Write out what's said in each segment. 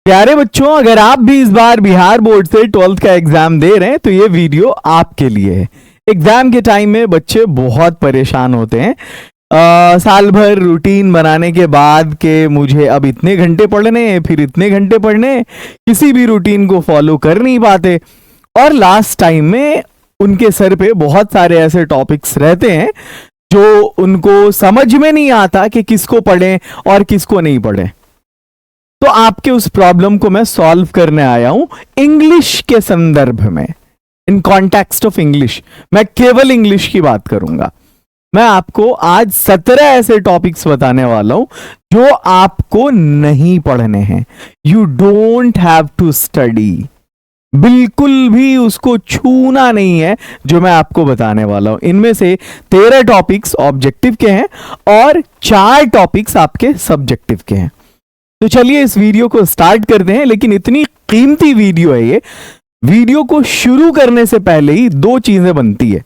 प्यारे बच्चों, अगर आप भी इस बार बिहार बोर्ड से 12th का एग्जाम दे रहे हैं तो ये वीडियो आपके लिए है। एग्जाम के टाइम में बच्चे बहुत परेशान होते हैं। साल भर रूटीन बनाने के बाद के मुझे अब इतने घंटे पढ़ने फिर इतने घंटे पढ़ने, किसी भी रूटीन को फॉलो कर नहीं पाते और लास्ट टाइम में उनके सर पे बहुत सारे ऐसे टॉपिक्स रहते हैं जो उनको समझ में नहीं आता कि किसको पढ़ें और किसको नहीं पढ़ें। तो आपके उस प्रॉब्लम को मैं सॉल्व करने आया हूं इंग्लिश के संदर्भ में, इन कॉन्टेक्स्ट ऑफ इंग्लिश। मैं केवल इंग्लिश की बात करूंगा। मैं आपको आज 17 ऐसे टॉपिक्स बताने वाला हूं जो आपको नहीं पढ़ने हैं। You don't have to study, बिल्कुल भी उसको छूना नहीं है जो मैं आपको बताने वाला हूं। इनमें से 13 टॉपिक्स ऑब्जेक्टिव के हैं और 4 टॉपिक्स आपके सब्जेक्टिव के हैं। तो चलिए इस वीडियो को स्टार्ट करते हैं। लेकिन इतनी कीमती वीडियो है ये, वीडियो को शुरू करने से पहले ही 2 चीजें बनती है।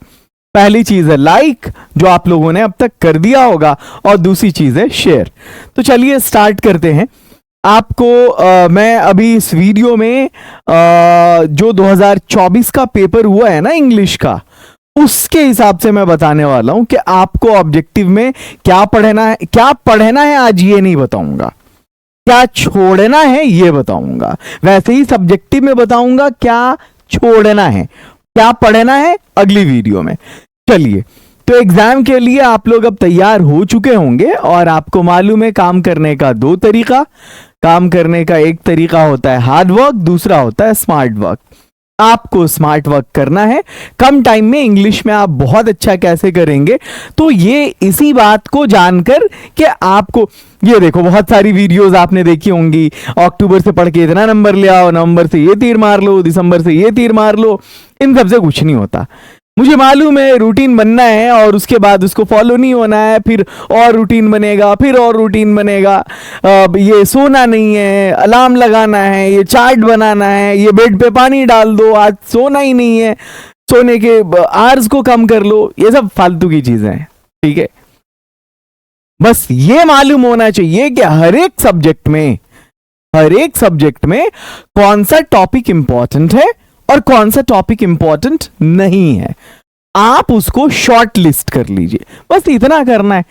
पहली चीज है लाइक, जो आप लोगों ने अब तक कर दिया होगा, और दूसरी चीज है शेयर। तो चलिए स्टार्ट करते हैं। आपको मैं अभी इस वीडियो में जो 2024 का पेपर हुआ है ना इंग्लिश का, उसके हिसाब से मैं बताने वाला हूं कि आपको ऑब्जेक्टिव में क्या पढ़ना है आज ये नहीं बताऊंगा, क्या छोड़ना है ये बताऊंगा। वैसे ही सब्जेक्टिव में बताऊंगा क्या छोड़ना है, क्या पढ़ना है अगली वीडियो में। चलिए, तो एग्जाम के लिए आप लोग अब तैयार हो चुके होंगे और आपको मालूम है काम करने का 2 तरीका। काम करने का एक तरीका होता है हार्ड वर्क, दूसरा होता है स्मार्ट वर्क। आपको स्मार्ट वर्क करना है। कम टाइम में इंग्लिश में आप बहुत अच्छा कैसे करेंगे, तो ये इसी बात को जानकर कि आपको, ये देखो बहुत सारी वीडियोस आपने देखी होंगी, अक्टूबर से पढ़ के इतना नंबर ले आओ, नवंबर से ये तीर मार लो, दिसंबर से ये तीर मार लो। इन सबसे कुछ नहीं होता। मुझे मालूम है रूटीन बनना है और उसके बाद उसको फॉलो नहीं होना है, फिर और रूटीन बनेगा, फिर और रूटीन बनेगा। ये सोना नहीं है, अलार्म लगाना है, ये चार्ट बनाना है, ये बेड पे पानी डाल दो, आज सोना ही नहीं है, सोने के आवर्स को कम कर लो। ये सब फालतू की चीजें हैं, ठीक है। बस ये मालूम होना चाहिए कि हर एक सब्जेक्ट में कौन सा टॉपिक इंपॉर्टेंट है और कौन सा टॉपिक इंपॉर्टेंट नहीं है। आप उसको शॉर्ट लिस्ट कर लीजिए, बस इतना करना है।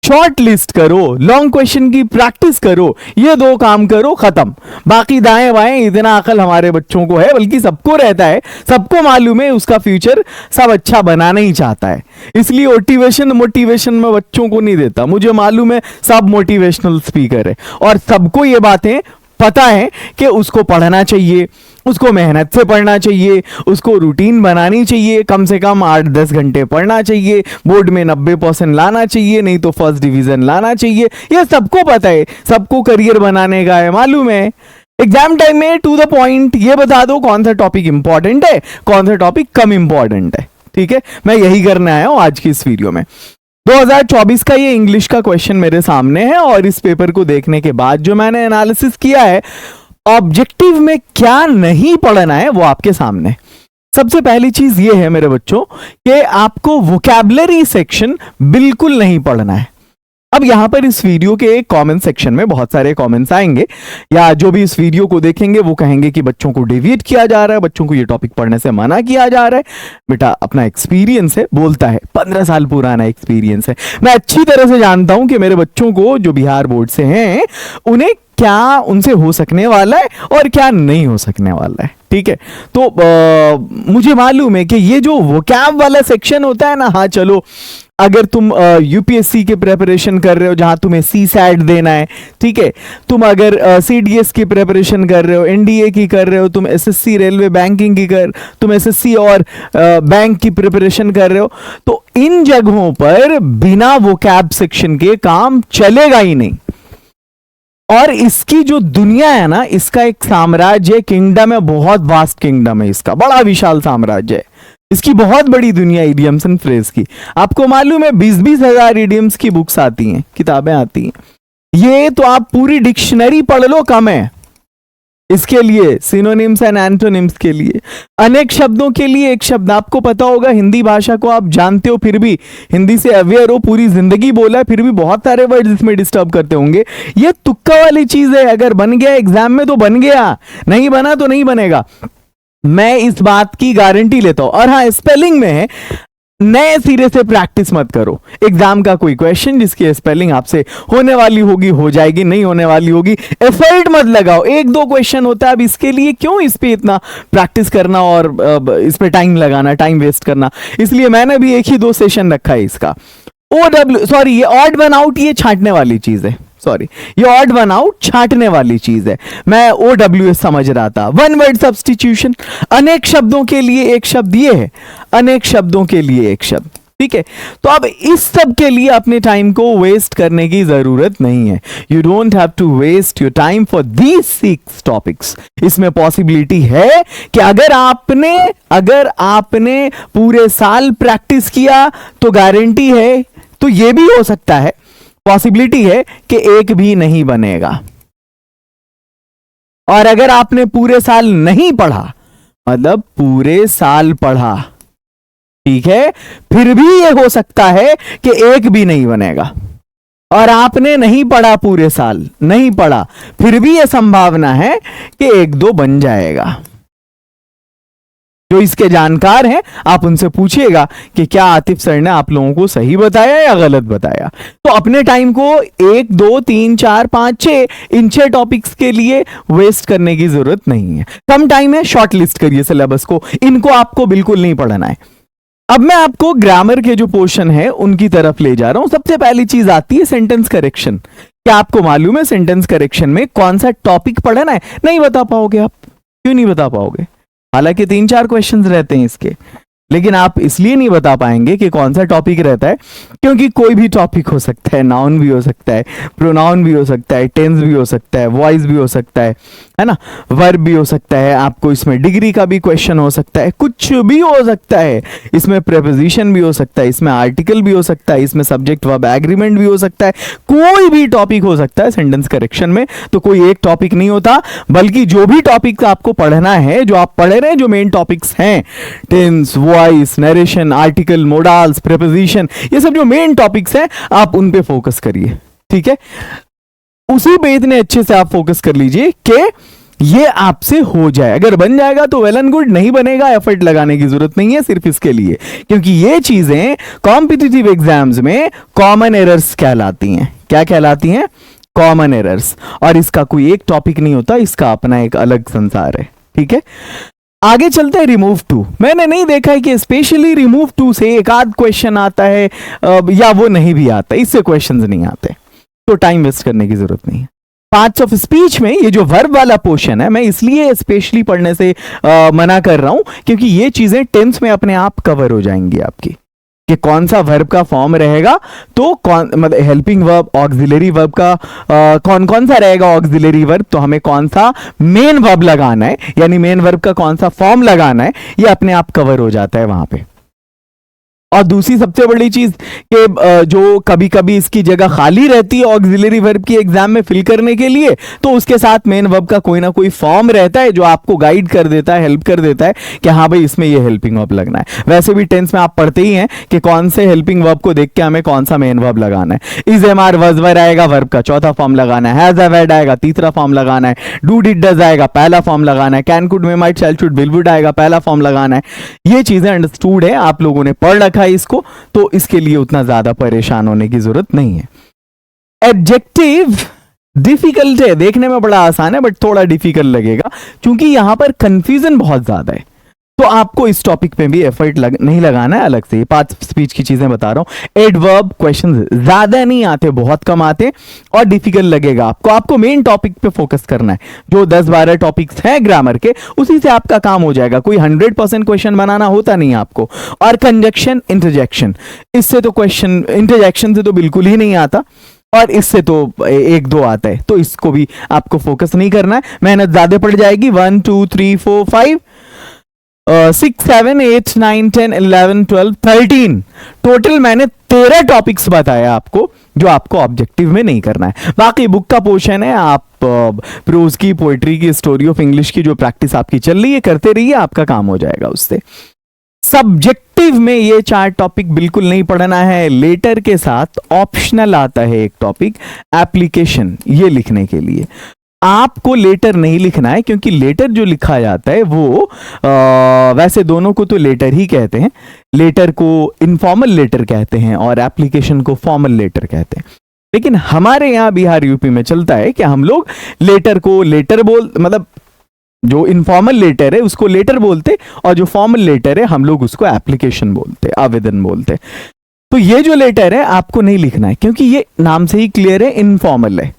शॉर्ट लिस्ट करो, लॉन्ग क्वेश्चन की प्रैक्टिस करो, ये 2 काम करो, खत्म। बाकी दाएं बाएं इतना अकल हमारे बच्चों को है, बल्कि सबको रहता है। सबको मालूम है उसका फ्यूचर सब अच्छा बनाना ही चाहता है, इसलिए मोटिवेशन में बच्चों को नहीं देता। मुझे मालूम है सब मोटिवेशनल स्पीकर है और सबको ये बातें पता है कि उसको पढ़ना चाहिए, उसको मेहनत से पढ़ना चाहिए, उसको रूटीन बनानी चाहिए, कम से कम 8-10 घंटे पढ़ना चाहिए, बोर्ड में 90% लाना चाहिए, नहीं तो फर्स्ट डिवीजन लाना चाहिए। ये सबको पता है, सबको करियर बनाने का है, मालूम है। एग्जाम टाइम में टू द पॉइंट ये बता दो कौन सा टॉपिक इंपॉर्टेंट है, कौन सा टॉपिक कम इंपॉर्टेंट है, ठीक है। मैं यही करने आया हूं आज की इस वीडियो में। 2024 का ये इंग्लिश का क्वेश्चन मेरे सामने है और इस पेपर को देखने के बाद जो मैंने एनालिसिस किया है, ऑब्जेक्टिव में क्या नहीं पढ़ना है वो आपके सामने। सबसे पहली चीज ये है मेरे बच्चों कि आपको वोकैबुलरी सेक्शन बिल्कुल नहीं पढ़ना है। अब यहां पर इस वीडियो के कमेंट सेक्शन में बहुत सारे कमेंट्स आएंगे, या जो भी इस वीडियो को देखेंगे वो कहेंगे कि बच्चों को डेविएट किया जा रहा है, बच्चों को ये टॉपिक पढ़ने से मना किया जा रहा है। बेटा, अपना एक्सपीरियंस है, बोलता है 15 साल पुराना एक्सपीरियंस है। मैं अच्छी तरह से जानता हूं कि मेरे बच्चों को जो बिहार बोर्ड से हैं उन्हें क्या उनसे हो सकने वाला है और क्या नहीं हो सकने वाला है, ठीक है। तो मुझे मालूम है कि ये जो वोकैब वाला सेक्शन होता है ना, हाँ चलो, अगर तुम यूपीएससी की प्रिपरेशन कर रहे हो जहां तुम्हें सीसैट देना है, ठीक है, तुम अगर सीडीएस की प्रिपरेशन कर रहे हो, एनडीए की कर रहे हो, तुम एसएससी रेलवे बैंकिंग की तुम एसएससी और बैंक की प्रिपरेशन कर रहे हो, तो इन जगहों पर बिना वोकैब सेक्शन के काम चलेगा ही नहीं। और इसकी जो दुनिया है ना, इसका एक साम्राज्य, किंगडम है, बहुत वास्ट किंगडम है, इसका बड़ा विशाल साम्राज्य है, इसकी बहुत बड़ी दुनिया इडियम्स एंड फ्रेज की। आपको मालूम है 20-20 हजार इडियम्स की बुक्स आती हैं, किताबें आती हैं। ये तो आप पूरी डिक्शनरी पढ़ लो कम है। इसके लिए सिनोनिम्स एंड एंटोनिम्स के लिए, अनेक शब्दों के लिए एक शब्द। आपको पता होगा हिंदी भाषा को आप जानते हो, फिर भी हिंदी से अवेयर हो, पूरी जिंदगी बोला है, फिर भी बहुत सारे वर्ड्स इसमें डिस्टर्ब करते होंगे। ये तुक्का वाली चीज है, अगर बन गया एग्जाम में तो बन गया, नहीं बना तो नहीं बनेगा, मैं इस बात की गारंटी लेता हूं। और हाँ, स्पेलिंग में है, नए सिरे से प्रैक्टिस मत करो। एग्जाम का कोई क्वेश्चन जिसकी स्पेलिंग आपसे होने वाली होगी हो जाएगी, नहीं होने वाली होगी, एफर्ट मत लगाओ। एक दो क्वेश्चन होता है, अब इसके लिए क्यों इस पे इतना प्रैक्टिस करना और इस पे टाइम लगाना, टाइम वेस्ट करना। इसलिए मैंने भी एक ही 2 सेशन रखा है इसका। सॉरी, ये ऑड वन आउट ये छांटने वाली चीज है, सॉरी ये ऑड वन आउट छांटने वाली चीज है, मैं OWS समझ रहा था। वन वर्ड सब्स्टिट्यूशन, अनेक शब्दों के लिए एक शब्द, ये है अनेक शब्दों के लिए एक शब्द, ठीक है। तो अब इस सब के लिए अपने टाइम को वेस्ट करने की जरूरत नहीं है। You don't have to waste your time for these 6 topics. इसमें पॉसिबिलिटी है कि अगर आपने पूरे साल प्रैक्टिस किया तो गारंटी है, तो ये भी हो सकता है, पॉसिबिलिटी है कि एक भी नहीं बनेगा। और अगर आपने पूरे साल नहीं पढ़ा, मतलब पूरे साल पढ़ा, ठीक है, फिर भी यह हो सकता है कि एक भी नहीं बनेगा। और आपने नहीं पढ़ा, पूरे साल नहीं पढ़ा, फिर भी यह संभावना है कि 1-2 बन जाएगा। जो इसके जानकार हैं आप उनसे पूछिएगा कि क्या आतिफ सर ने आप लोगों को सही बताया या गलत बताया। तो अपने टाइम को 1, 2, 3, 4, 5, 6 इन 6 टॉपिक्स के लिए वेस्ट करने की जरूरत नहीं है। कम टाइम है, शॉर्ट लिस्ट करिए सिलेबस को, इनको आपको बिल्कुल नहीं पढ़ना है। अब मैं आपको ग्रामर के जो पोर्शन है उनकी तरफ ले जा रहा हूं। सबसे पहली चीज आती है सेंटेंस करेक्शन। क्या आपको मालूम है सेंटेंस करेक्शन में कौन सा टॉपिक पढ़ना है? नहीं बता पाओगे आप। क्यों नहीं बता पाओगे? हालांकि 3-4 क्वेश्चंस रहते हैं इसके, लेकिन आप इसलिए नहीं बता पाएंगे कि कौन सा टॉपिक रहता है क्योंकि कोई भी टॉपिक हो सकता है, नाउन भी हो सकता है, प्रोनाउन भी हो सकता है, टेंस भी हो सकता है, वॉइस भी हो सकता है ना, वर्ब भी हो सकता है, आपको इसमें डिग्री का भी क्वेश्चन हो सकता है, कुछ भी हो सकता है, इसमें प्रेपोजिशन भी हो सकता है, इसमें आर्टिकल भी हो सकता है, इसमें सब्जेक्ट वर्ब एग्रीमेंट भी हो सकता है, कोई भी टॉपिक हो सकता है सेंटेंस करेक्शन में। तो कोई एक टॉपिक नहीं होता, बल्कि जो भी टॉपिक आपको पढ़ना है, जो आप पढ़ रहे हैं, जो मेन टॉपिक्स हैं, tense, voice, narration, article, modals, preposition, ये सब जो मेन टॉपिक्स हैं आप उन पे फोकस करिए, ठीक है। उसी पे इतने अच्छे से आप फोकस कर लीजिए कि ये आपसे हो जाए। अगर बन जाएगा तो वेल एंड गुड, नहीं बनेगा एफर्ट लगाने की जरूरत नहीं है सिर्फ इसके लिए, क्योंकि ये चीजें कॉम्पिटिटिव एग्जाम्स में कॉमन एरर्स कहलाती हैं। क्या कहलाती हैं? Common errors. और इसका कोई एक टॉपिक नहीं होता, इसका अपना एक अलग संसार है, ठीक है। आगे चलते हैं रिमूव टू। मैंने नहीं देखा है कि स्पेशली रिमूव टू से एक आध क्वेश्चन आता है या वो नहीं भी आता, इससे क्वेश्चंस नहीं आते, तो टाइम वेस्ट करने की जरूरत नहीं है। पार्ट्स ऑफ स्पीच में ये जो वर्ब वाला पोर्शन है, मैं इसलिए स्पेशली पढ़ने से मना कर रहा हूं क्योंकि ये चीजें टेंस में अपने आप कवर हो जाएंगी आपकी, कि कौन सा वर्ब का फॉर्म रहेगा, तो कौन, मतलब हेल्पिंग वर्ब, ऑक्सिलरी वर्ब का कौन कौन सा रहेगा ऑक्सिलरी वर्ब, तो हमें कौन सा मेन वर्ब लगाना है, यानी मेन वर्ब का कौन सा फॉर्म लगाना है, ये अपने आप कवर हो जाता है वहां पे। और दूसरी सबसे बड़ी चीज कि जो कभी कभी इसकी जगह खाली रहती है ऑक्सिलरी वर्ब की एग्जाम में फिल करने के लिए, तो उसके साथ मेन वर्ब का कोई ना कोई फॉर्म रहता है जो आपको गाइड कर देता है, हेल्प कर देता है कि हाँ भाई इसमें ये हेल्पिंग वर्ब लगना है। वैसे भी टेंस में आप पढ़ते ही हैं कि कौन से हेल्पिंग वर्ब को देख के हमें कौन सा मेन वर्ब लगाना है। इज एम आर वज वर आएगा, वर्ब का चौथा फॉर्म लगाना है। हैज हैव हैड आएगा, तीसरा फॉर्म लगाना है। डू डिड डज आएगा, पहला फॉर्म लगाना है। Can could may might shall should will would आएगा, पहला फॉर्म लगाना है। ये चीजें अंडरस्टूड है, आप लोगों ने पढ़ रखा है इसको, तो इसके लिए उतना ज्यादा परेशान होने की जरूरत नहीं है। एडजेक्टिव डिफिकल्ट है, देखने में बड़ा आसान है बट थोड़ा डिफिकल्ट लगेगा क्योंकि यहां पर कंफ्यूजन बहुत ज्यादा है, तो आपको इस टॉपिक पे भी एफर्ट नहीं लगाना है अलग से। ये पार्ट स्पीच की चीजें बता रहा हूं। एडवर्ब क्वेश्चन ज्यादा नहीं आते, बहुत कम आते और डिफिकल्ट लगेगा आपको। आपको मेन टॉपिक पे फोकस करना है, जो 10-12 टॉपिक्स हैं ग्रामर के, उसी से आपका काम हो जाएगा। कोई 100% क्वेश्चन बनाना होता नहीं आपको। और कंजक्शन, इंटरजेक्शन, इससे तो क्वेश्चन, इंटरजेक्शन से तो बिल्कुल ही नहीं आता और इससे तो 1-2 आता है, तो इसको भी आपको फोकस नहीं करना है। मेहनत ज्यादा पड़ जाएगी। 1 2 3 4 5 6 7 8 9 10 11 12 13 टोटल मैंने 13 टॉपिक्स बताया आपको जो आपको ऑब्जेक्टिव में नहीं करना है। बाकी बुक का पोर्शन है, आप प्रोज की, पोएट्री की, स्टोरी ऑफ इंग्लिश की जो प्रैक्टिस आपकी चल रही है करते रहिए, आपका काम हो जाएगा उससे। सब्जेक्टिव में ये 4 टॉपिक बिल्कुल नहीं पढ़ना है। लेटर के साथ ऑप्शनल आता है एक टॉपिक एप्लीकेशन, ये लिखने के लिए आपको लेटर नहीं लिखना है, क्योंकि लेटर जो लिखा जाता है वो वैसे दोनों को तो लेटर ही कहते हैं। लेटर को इनफॉर्मल लेटर कहते हैं और एप्लीकेशन को फॉर्मल लेटर कहते हैं। लेकिन हमारे यहाँ बिहार यूपी में चलता है कि हम लोग लेटर को लेटर मतलब जो इनफॉर्मल लेटर है उसको लेटर बोलते, और जो फॉर्मल लेटर है हम लोग उसको एप्लीकेशन बोलते, आवेदन बोलते। तो ये जो लेटर है आपको नहीं लिखना है, क्योंकि ये नाम से ही क्लियर है, इनफॉर्मल है।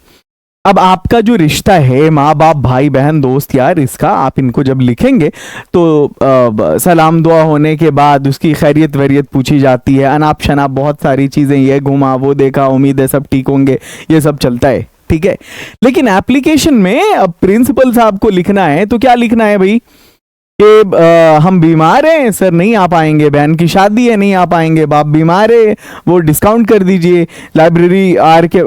अब आपका जो रिश्ता है माँ बाप भाई बहन दोस्त यार, इसका आप इनको जब लिखेंगे तो सलाम दुआ होने के बाद उसकी खैरियत वैरियत पूछी जाती है, अनाप शनाप बहुत सारी चीजें, ये घुमा वो देखा, उम्मीद है सब ठीक होंगे, ये सब चलता है, ठीक है। लेकिन एप्लीकेशन में अब प्रिंसिपल साहब को लिखना है तो क्या लिखना है भाई कि हम बीमार हैं सर, नहीं आ पाएंगे, बहन की शादी है, नहीं आ पाएंगे, बाप बीमार है, वो डिस्काउंट कर दीजिए, लाइब्रेरी आर के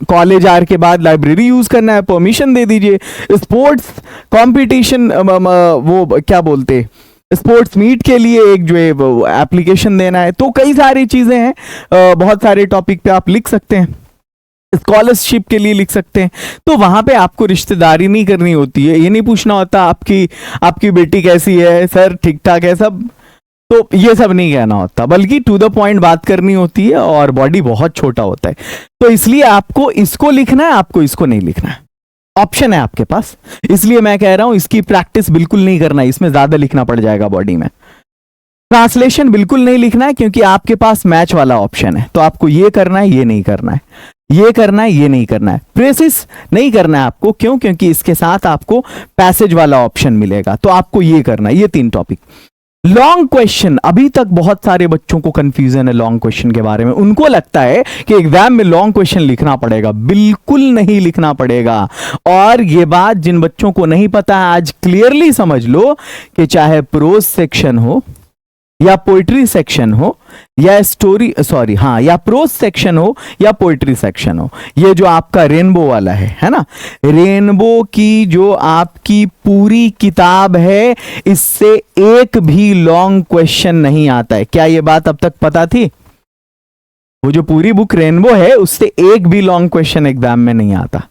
कॉलेज आर के बाद लाइब्रेरी यूज करना है, परमिशन दे दीजिए, स्पोर्ट्स कंपटीशन वो क्या बोलते स्पोर्ट्स मीट के लिए एक जो है वो एप्लीकेशन देना है। तो कई सारी चीजें हैं, बहुत सारे टॉपिक पे आप लिख सकते हैं, स्कॉलरशिप के लिए लिख सकते हैं। तो वहां पे आपको रिश्तेदारी नहीं करनी होती है, ये नहीं पूछना होता आपकी बेटी कैसी है सर, ठीक ठाक है सब, तो ये सब नहीं कहना होता, बल्कि टू द पॉइंट बात करनी होती है, और बॉडी बहुत छोटा होता है। तो इसलिए आपको इसको लिखना है, आपको इसको नहीं लिखना है, ऑप्शन है आपके पास। इसलिए मैं कह रहा हूं इसकी प्रैक्टिस बिल्कुल नहीं करना है, इसमें ज्यादा लिखना पड़ जाएगा बॉडी में। ट्रांसलेशन बिल्कुल नहीं लिखना है, क्योंकि आपके पास मैच वाला ऑप्शन है, तो आपको ये करना है, ये नहीं करना है, ये करना है, ये नहीं करना है। प्रेसिस नहीं करना है आपको, क्यों? क्योंकि इसके साथ आपको पैसेज वाला ऑप्शन मिलेगा, तो आपको ये करना है। ये 3 टॉपिक। लॉन्ग क्वेश्चन, अभी तक बहुत सारे बच्चों को कंफ्यूजन है लॉन्ग क्वेश्चन के बारे में। उनको लगता है कि एग्जाम में लॉन्ग क्वेश्चन लिखना पड़ेगा, बिल्कुल नहीं लिखना पड़ेगा। और ये बात जिन बच्चों को नहीं पता है आज क्लियरली समझ लो कि चाहे प्रोज सेक्शन हो या पोइट्री सेक्शन हो या या प्रोज सेक्शन हो या पोइट्री सेक्शन हो, ये जो आपका रेनबो वाला है ना, रेनबो की जो आपकी पूरी किताब है, इससे एक भी लॉन्ग क्वेश्चन नहीं आता है। क्या ये बात अब तक पता थी? वो जो पूरी बुक रेनबो है उससे एक भी लॉन्ग क्वेश्चन एग्जाम में नहीं आता।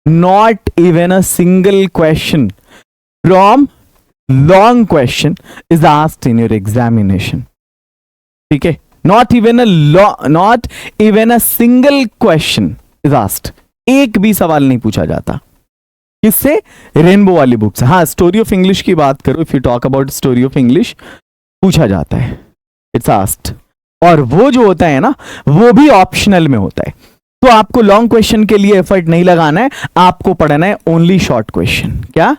Not even a single question from long question is asked in your examination, ठीक है? not even a single question is asked, एक भी सवाल नहीं पूछा जाता। किससे? रेनबो वाली बुक से। हाँ, स्टोरी ऑफ इंग्लिश की बात करो, if you talk about story of English, पूछा जाता है, इट्स आस्क्ड। और वो जो होता है ना, वो भी ऑप्शनल में होता है। तो आपको लॉन्ग क्वेश्चन के लिए एफर्ट नहीं लगाना है, आपको पढ़ना है ओनली शॉर्ट क्वेश्चन। क्या?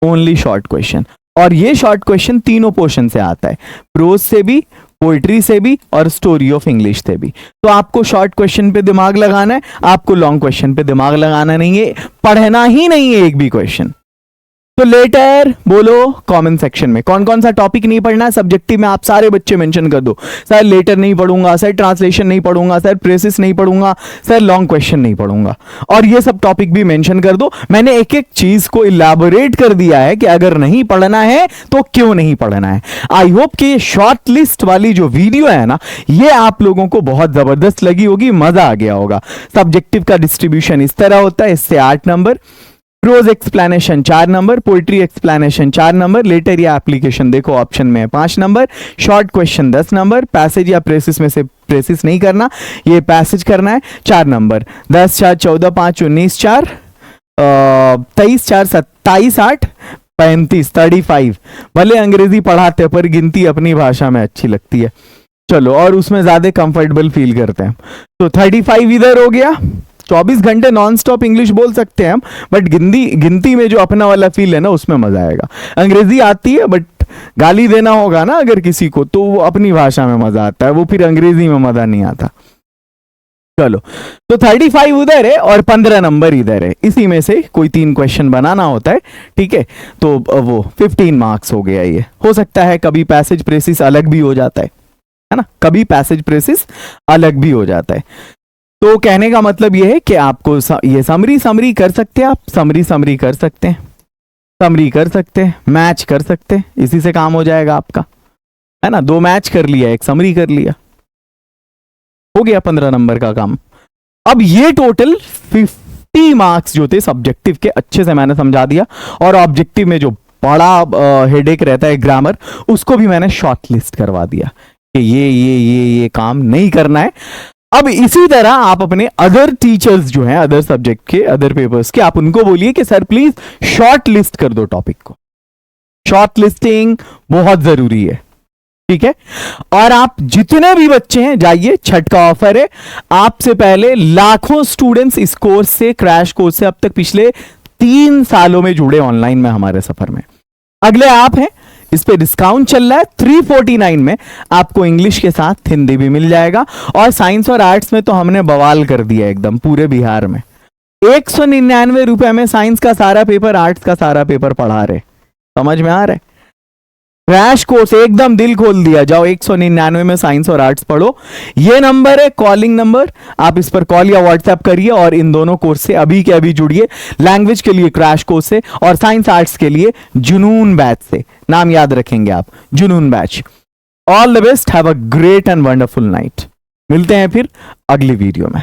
Only short question. और ये शॉर्ट क्वेश्चन तीनों पोर्शन से आता है, प्रोज से भी, पोइट्री से भी और स्टोरी ऑफ इंग्लिश से भी। तो आपको शॉर्ट क्वेश्चन पे दिमाग लगाना है, आपको लॉन्ग क्वेश्चन पे दिमाग लगाना नहीं है, पढ़ना ही नहीं है एक भी क्वेश्चन। तो लेटर बोलो कमेंट सेक्शन में कौन कौन सा टॉपिक नहीं पढ़ना है। सब्जेक्टिव में आप सारे बच्चे मेंशन कर दो, सर लेटर नहीं पढ़ूंगा, सर ट्रांसलेशन नहीं पढ़ूंगा, सर प्रेसिस नहीं पढ़ूंगा, सर लॉन्ग क्वेश्चन नहीं पढ़ूंगा, और ये सब टॉपिक भी मेंशन कर दो। मैंने एक एक चीज को इलैबोरेट कर दिया है कि अगर नहीं पढ़ना है तो क्यों नहीं पढ़ना है। आई होप कि ये शॉर्ट लिस्ट वाली जो वीडियो है ना, ये आप लोगों को बहुत जबरदस्त लगी होगी, मजा आ गया होगा। सब्जेक्टिव का डिस्ट्रीब्यूशन इस तरह होता है, इससे 8 number, prose explanation 4 number, poetry explanation 4 number, letter या एप्लीकेशन देखो ऑप्शन में 5 number, short question 10 number, passage या प्रेसिस में से प्रेसिस नहीं करना, ये पैसेज करना है 4 नंबर। 10 4 14 5 19 4 23 4 27 8 35 35। भले अंग्रेजी पढ़ाते पर गिनती अपनी भाषा में अच्छी लगती है, चलो, और उसमें ज्यादा कंफर्टेबल फील करते हैं। तो 35 इधर हो गया। 24 घंटे नॉन स्टॉप इंग्लिश बोल सकते हैं हम, बट गिनती में जो अपना वाला फील है ना, उसमें मजा आएगा। अंग्रेजी आती है बट गाली देना होगा ना अगर किसी को, तो वो अपनी भाषा में मजा आता है, वो फिर अंग्रेजी में मजा नहीं आता। चलो, तो 35 उधर है और 15 नंबर इधर है, इसी में से कोई 3 क्वेश्चन बनाना होता है, ठीक है? तो वो 15 मार्क्स हो गया। ये हो सकता है कभी पैसेज प्रेसिस अलग भी हो जाता है ना, कभी पैसेज प्रेसिस अलग भी हो जाता है। तो कहने का मतलब ये है कि आपको ये समरी कर सकते हैं, आप समरी कर सकते हैं, समरी कर सकते हैं, मैच कर सकते हैं, इसी से काम हो जाएगा आपका, है ना। 2 मैच कर लिया, 1 समरी कर लिया, हो गया 15 नंबर का काम। अब ये टोटल 50 मार्क्स जो थे सब्जेक्टिव के, अच्छे से मैंने समझा दिया, और ऑब्जेक्टिव में जो बड़ा हेडेक रहता है ग्रामर, उसको भी मैंने शॉर्ट लिस्ट करवा दिया कि ये काम नहीं करना है। अब इसी तरह आप अपने अदर टीचर्स जो हैं, अदर सब्जेक्ट के, अदर पेपर्स के, आप उनको बोलिए कि सर प्लीज शॉर्ट लिस्ट कर दो टॉपिक को। शॉर्ट लिस्टिंग बहुत जरूरी है, ठीक है। और आप जितने भी बच्चे हैं जाइए, छठ का ऑफर है, आपसे पहले लाखों स्टूडेंट्स इस कोर्स से, क्रैश कोर्स से अब तक पिछले 3 सालों में जुड़े ऑनलाइन में हमारे सफर में। अगले आप हैं, इस पे डिस्काउंट चल रहा है, 349 में आपको इंग्लिश के साथ हिंदी भी मिल जाएगा। और साइंस और आर्ट्स में तो हमने बवाल कर दिया एकदम पूरे बिहार में, 199 रुपए में साइंस का सारा पेपर, आर्ट्स का सारा पेपर पढ़ा रहे। समझ में आ रहा है? क्रैश कोर्स एकदम दिल खोल दिया, जाओ 199 में साइंस और आर्ट्स पढ़ो। ये नंबर है कॉलिंग नंबर, आप इस पर कॉल या व्हाट्सएप करिए और इन दोनों कोर्स से अभी के अभी जुड़िए। लैंग्वेज के लिए क्रैश कोर्स से, और साइंस आर्ट्स के लिए जुनून बैच से। नाम याद रखेंगे आप, जुनून batch. All the best, have a great and wonderful night. मिलते हैं फिर अगली वीडियो में।